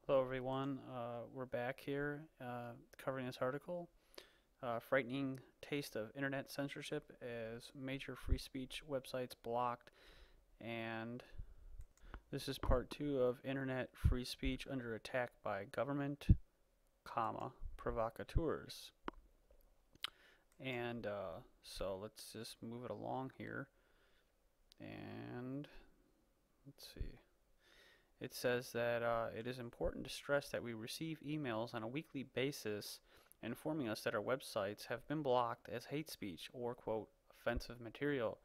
Hello, everyone. We're back here covering this article. Frightening taste of internet censorship as major free speech websites blocked. And this is part two of internet free speech under attack by government, provocateurs. And so let's just move it along here. And let's see. It says that it is important to stress that we receive emails on a weekly basis informing us that our websites have been blocked as hate speech or, quote, offensive material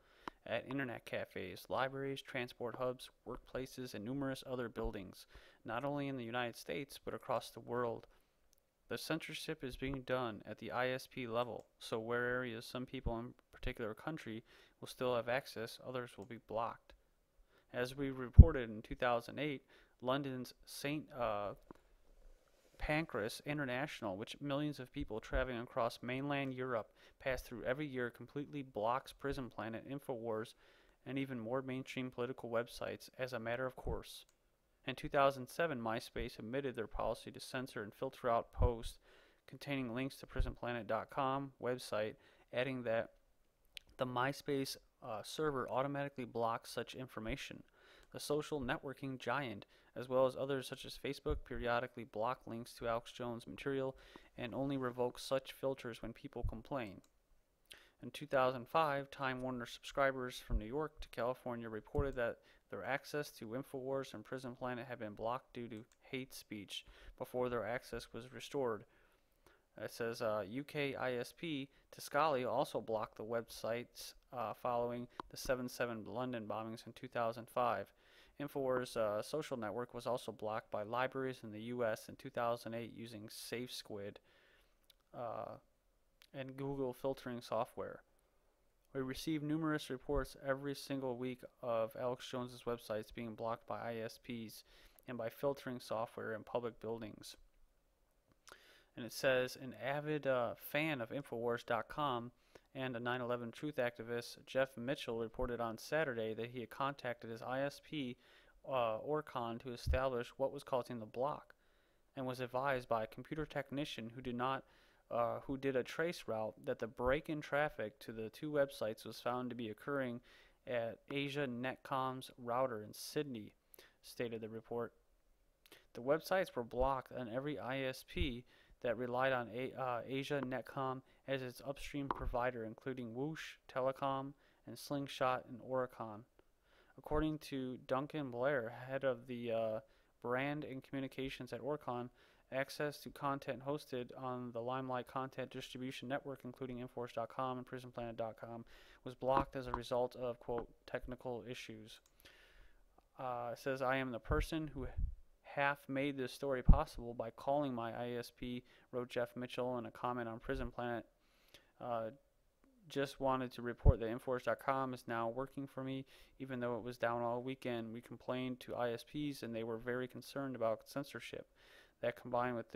at internet cafes, libraries, transport hubs, workplaces, and numerous other buildings, not only in the United States but across the world. The censorship is being done at the ISP level, so where areas some people in a particular country will still have access, others will be blocked. As we reported in 2008, London's St. Pancras International, which millions of people traveling across mainland Europe pass through every year, completely blocks Prison Planet, InfoWars, and even more mainstream political websites as a matter of course. In 2007, MySpace admitted their policy to censor and filter out posts containing links to prisonplanet.com website, adding that the MySpace server automatically blocks such information. The social networking giant, as well as others such as Facebook, periodically block links to Alex Jones material and only revoke such filters when people complain. In 2005, Time Warner subscribers from New York to California reported that their access to InfoWars and Prison Planet had been blocked due to hate speech before their access was restored. It says UK ISP Tiscali also blocked the websites following the 7/7 London bombings in 2005. InfoWars' social network was also blocked by libraries in the US in 2008 using SafeSquid uh, and Google filtering software. We receive numerous reports every single week of Alex Jones's websites being blocked by ISPs and by filtering software in public buildings. And it says an avid fan of Infowars.com and a 9/11 truth activist, Jeff Mitchell, reported on Saturday that he had contacted his ISP, Orcon, to establish what was causing the block, and was advised by a computer technician who did a trace route that the break in traffic to the two websites was found to be occurring at Asia Netcom's router in Sydney, stated the report. The websites were blocked on every ISP that relied on Asia Netcom as its upstream provider, including Whoosh, Telecom, and Slingshot and Oricon. According to Duncan Blair, head of the brand and communications at Oricon, access to content hosted on the Limelight content distribution network, including Inforce.com and PrisonPlanet.com, was blocked as a result of, quote, technical issues. It says, I am the person who half made this story possible by calling my ISP, wrote Jeff Mitchell in a comment on Prison Planet. Just wanted to report that Inforce.com is now working for me, even though it was down all weekend. We complained to ISPs, and they were very concerned about censorship. That combined with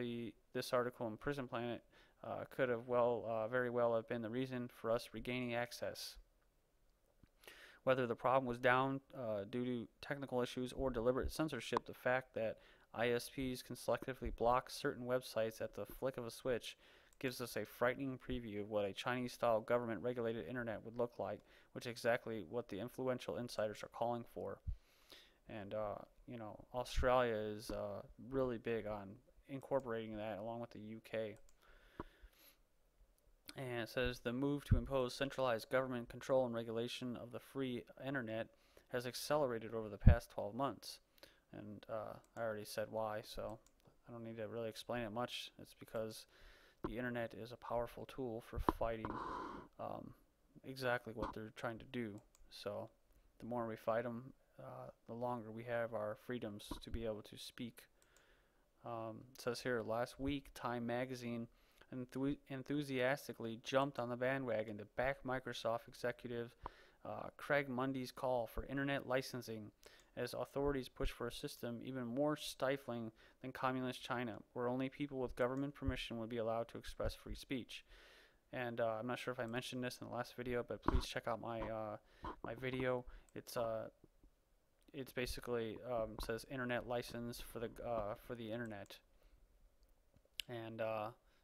this article in Prison Planet could have very well have been the reason for us regaining access. Whether the problem was down due to technical issues or deliberate censorship, the fact that ISPs can selectively block certain websites at the flick of a switch gives us a frightening preview of what a Chinese-style government-regulated internet would look like, which is exactly what the influential insiders are calling for. And, Australia is really big on incorporating that along with the UK. And it says the move to impose centralized government control and regulation of the free internet has accelerated over the past 12 months. And I already said why, so I don't need to really explain it much. It's because the internet is a powerful tool for fighting exactly what they're trying to do. So the more we fight them, the longer we have our freedoms to be able to speak. It says here, last week, Time Magazine enthusiastically jumped on the bandwagon to back Microsoft executive Craig Mundy's call for internet licensing as authorities push for a system even more stifling than communist China, where only people with government permission would be allowed to express free speech. And I'm not sure if I mentioned this in the last video, but please check out my video. it's basically says internet license for the internet, and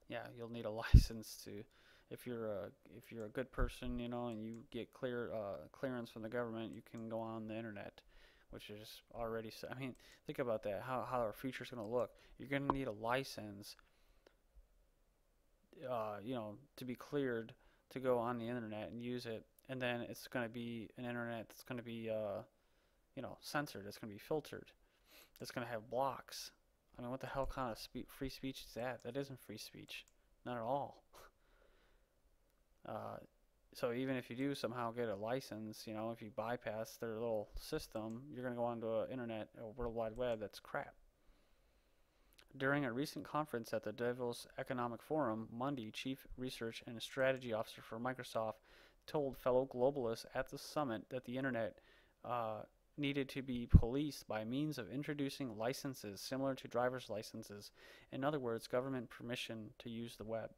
yeah, you'll need a license to if you're a good person, and you get clearance from the government, you can go on the internet, which is already. I mean, think about that. How our future's going to look. You're going to need a license, to be cleared to go on the internet and use it, and then it's going to be an internet that's going to be censored. It's going to be filtered. It's going to have blocks. I mean, what the hell kind of free speech is that? That isn't free speech. Not at all. Uh, so even if you do somehow get a license, if you bypass their little system, you're going to go onto a World Wide Web that's crap. During a recent conference at the Davos Economic Forum, Monday, Chief Research and Strategy Officer for Microsoft told fellow globalists at the summit that the internet needed to be policed by means of introducing licenses similar to driver's licenses. In other words, government permission to use the web.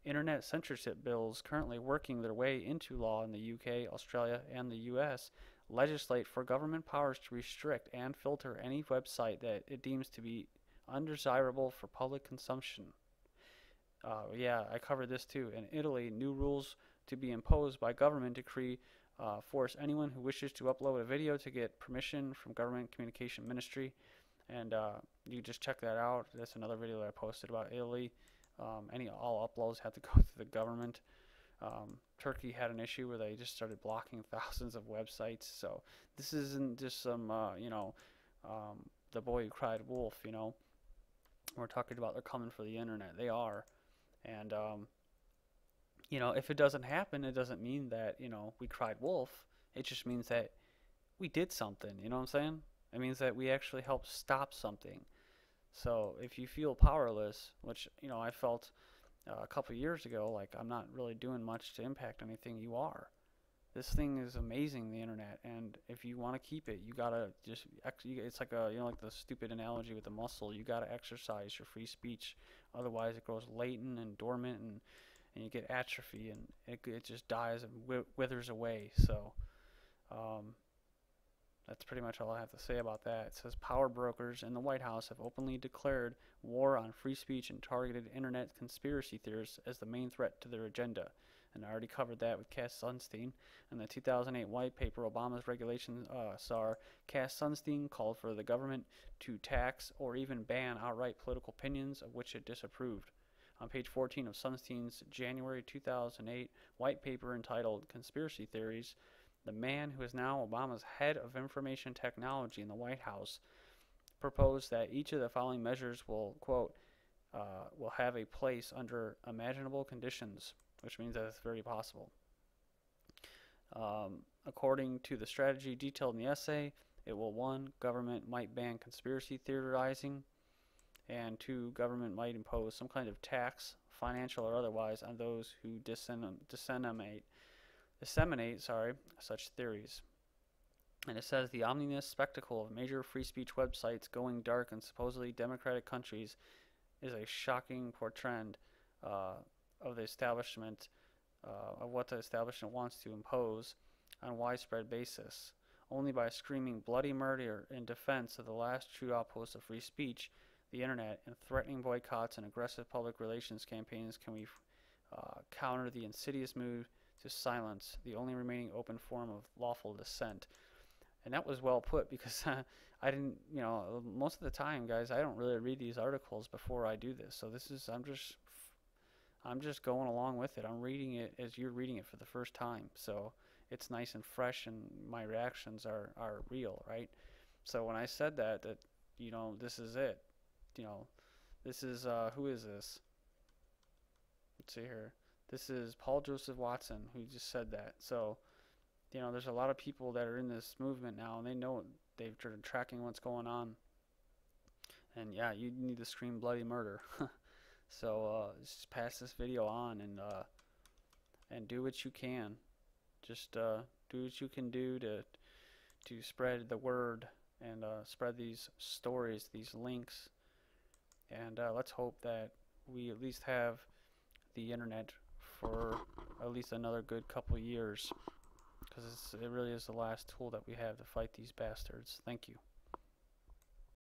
Internet censorship bills currently working their way into law in the UK, Australia, and the US legislate for government powers to restrict and filter any website that it deems to be undesirable for public consumption. Yeah, I covered this too. In Italy, new rules to be imposed by government decree force anyone who wishes to upload a video to get permission from government communication ministry, and you just check that out. That's another video that I posted about Italy. All uploads have to go through the government. Turkey had an issue where they just started blocking thousands of websites. So this isn't just some the boy who cried wolf. We're talking about they're coming for the internet. They are, and if it doesn't happen, it doesn't mean that we cried wolf. It just means that we did something. You know what I'm saying? It means that we actually helped stop something. So if you feel powerless, which I felt a couple years ago, like I'm not really doing much to impact anything, you are. This thing is amazing, the internet, and if you want to keep it, you gotta just. It's like like the stupid analogy with the muscle. You gotta exercise your free speech, otherwise it grows latent and dormant, and you get atrophy, and it just dies and withers away. So. That's pretty much all I have to say about that. It says power brokers in the White House have openly declared war on free speech and targeted internet conspiracy theorists as the main threat to their agenda. And I already covered that with Cass Sunstein. In the 2008 white paper, Obama's regulation czar, Cass Sunstein, called for the government to tax or even ban outright political opinions of which it disapproved. On page 14 of Sunstein's January 2008 white paper entitled Conspiracy Theories, the man who is now Obama's head of information technology in the White House proposed that each of the following measures will, quote, will have a place under imaginable conditions, which means that it's very possible. According to the strategy detailed in the essay, it will, 1, government might ban conspiracy theorizing, and 2, government might impose some kind of tax, financial or otherwise, on those who disseminate such theories. And it says the ominous spectacle of major free speech websites going dark in supposedly democratic countries is a shocking portend of the establishment, of what the establishment wants to impose on a widespread basis. Only by screaming bloody murder in defense of the last true outpost of free speech, the internet, and threatening boycotts and aggressive public relations campaigns can we counter the insidious move to silence the only remaining open form of lawful dissent. And that was well put, because I didn't, most of the time, guys, I don't really read these articles before I do this. So I'm just going along with it. I'm reading it as you're reading it for the first time. So it's nice and fresh, and my reactions are real, right? So when I said that this is it. This is, who is this? Let's see here. This is Paul Joseph Watson, who just said that. So, there's a lot of people that are in this movement now, and they know they've been tracking what's going on. And yeah, you need to scream bloody murder. So just pass this video on, and do what you can. Just do what you can do to spread the word and spread these stories, these links. And let's hope that we at least have the internet for at least another good couple years. because it really is the last tool that we have to fight these bastards. Thank you.